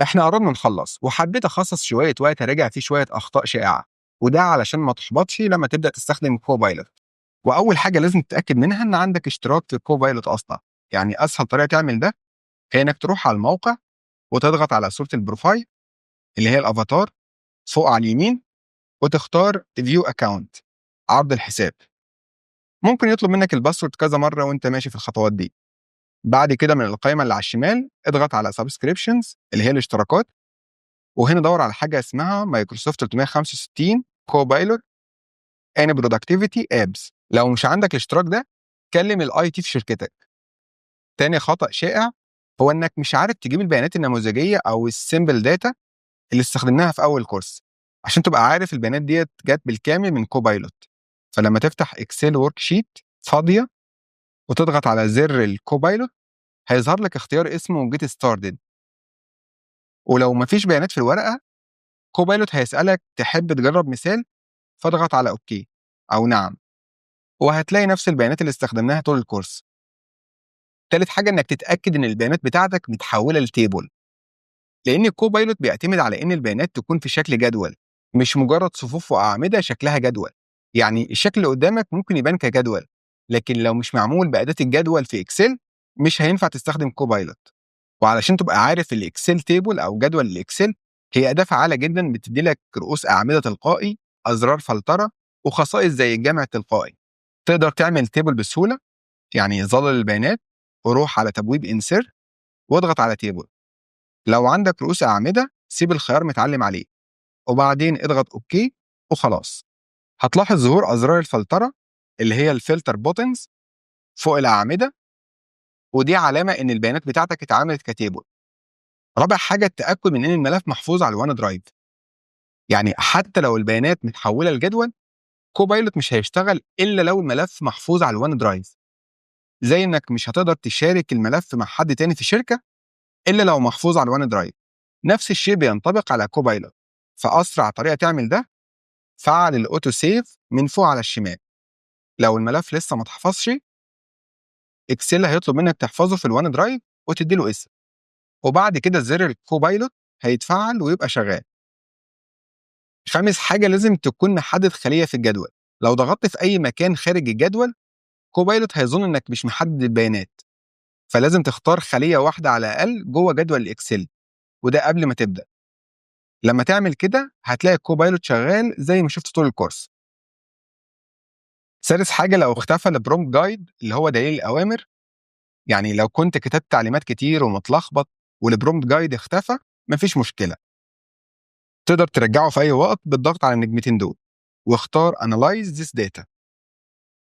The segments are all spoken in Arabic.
احنا قربنا نخلص وحبيت اخصص شويه وقت اراجع فيه شويه اخطاء شائعه، وده علشان ما تحبطش لما تبدا تستخدم كوبايلوت. واول حاجه لازم تتاكد منها ان عندك اشتراك في كوبايلوت اصلا. يعني اسهل طريقه تعمل ده هي انك تروح على الموقع وتضغط على صوره البروفايل اللي هي الافاتار فوق على اليمين، وتختار فيو اكاونت عرض الحساب. ممكن يطلب منك الباسورد كذا مره وانت ماشي في الخطوات دي. بعد كده من القائمه اللي على الشمال اضغط على سبسكريبشنز اللي هي الاشتراكات، وهنا دور على حاجه اسمها مايكروسوفت 365 كوبايلوت ان برودكتيفيتي ابس. لو مش عندك الاشتراك ده كلم الاي تي في شركتك. تاني خطأ شائع هو انك مش عارف تجيب البيانات النموذجيه او السيمبل داتا اللي استخدمناها في اول كورس. عشان تبقى عارف البيانات ديت جت بالكامل من كوبايلوت، فلما تفتح اكسل ورك شيت فاضيه وتضغط على زر الكوبايلوت هيظهر لك اختيار اسمه جيت ستارتد. ولو مفيش بيانات في الورقه كوبايلوت هيسالك تحب تجرب مثال، فاضغط على اوكي او نعم، وهتلاقي نفس البيانات اللي استخدمناها طول الكورس. تالت حاجه انك تتاكد ان البيانات بتاعتك متحوله لتيبل، لان الكوبايلوت بيعتمد على ان البيانات تكون في شكل جدول، مش مجرد صفوف واعمده شكلها جدول. يعني الشكل اللي قدامك ممكن يبان كجدول، لكن لو مش معمول باداه الجدول في اكسل مش هينفع تستخدم كوبايلوت. وعلشان تبقى عارف الاكسل تيبل او جدول الاكسل هي اداه فعاله جدا، بتدي لك رؤوس اعمده تلقائي، ازرار فلتره، وخصائص زي الجمع التلقائي. تقدر تعمل تيبل بسهوله. يعني ظلل البيانات وروح على تبويب انسير واضغط على تيبل. لو عندك رؤوس اعمده سيب الخيار متعلم عليه وبعدين اضغط اوكي وخلاص. هتلاحظ ظهور ازرار الفلتره اللي هي الفلتر بوتنز فوق الاعمده، ودي علامه ان البيانات بتاعتك اتعملت كتيبل. رابع حاجه التاكد من ان الملف محفوظ على الوان درايف. يعني حتى لو البيانات متحوله لجدول كوبايلوت مش هيشتغل الا لو الملف محفوظ على الوان درايف. زي انك مش هتقدر تشارك الملف مع حد تاني في شركه الا لو محفوظ على الوان درايف. نفس الشيء بينطبق على كوبايلوت. فاسرع طريقه تعمل ده فعل الاوتو سيف من فوق على الشمال. لو الملف لسه ما اتحفظش اكسل هيطلب منك تحفظه في الوان درايف وتدي له اسم، وبعد كده زر الكوبايلوت هيتفعل ويبقى شغال. خامس حاجه لازم تكون محدد خليه في الجدول. لو ضغطت في اي مكان خارج الجدول كوبايلوت هيظن انك مش محدد البيانات، فلازم تختار خليه واحده على الاقل جوه جدول الاكسل، وده قبل ما تبدا. لما تعمل كده هتلاقي الكوبايلوت شغال زي ما شفت طول الكورس. سادس حاجه لو اختفى البرومبت جايد اللي هو دليل الاوامر، يعني لو كنت كتبت تعليمات كتير ومتلخبط والبرومبت جايد اختفى مفيش مشكله، تقدر ترجعه في اي وقت بالضغط على النجمتين دول واختار Analyze this data.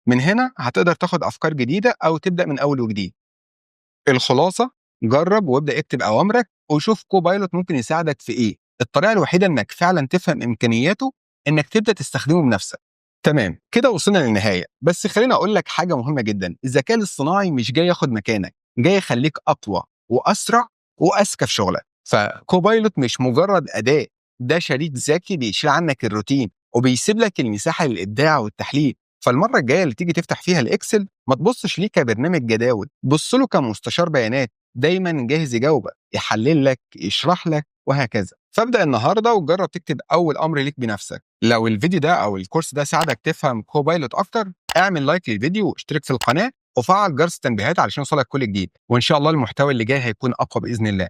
من هنا هتقدر تاخد افكار جديده او تبدا من اول وجديد. الخلاصه جرب وابدا اكتب اوامرك وشوف كوبايلوت ممكن يساعدك في ايه. الطريقه الوحيده انك فعلا تفهم امكانياته انك تبدا تستخدمه بنفسك. تمام كده وصلنا للنهايه، بس خليني اقول لك حاجه مهمه جدا. الذكاء الاصطناعي مش جاي ياخد مكانك، جاي يخليك اقوى واسرع واذكى في شغلك. فكوبايلوت مش مجرد اداه، ده شريك ذكي بيشيل عنك الروتين وبيسيب لك المساحه للابداع والتحليل. فالمره الجايه اللي تيجي تفتح فيها الاكسل ما تبصش ليه كبرنامج جداول، بص له كمستشار بيانات دايما جاهز يجاوبك، يحلل لك، يشرح لك، وهكذا. فابدا النهارده وجرب تكتب اول امر ليك بنفسك. لو الفيديو ده او الكورس ده ساعدك تفهم كوبايلوت اكتر اعمل لايك للفيديو واشترك في القناه وفعل جرس التنبيهات علشان يوصلك كل جديد، وان شاء الله المحتوى اللي جاي هيكون اقوى باذن الله.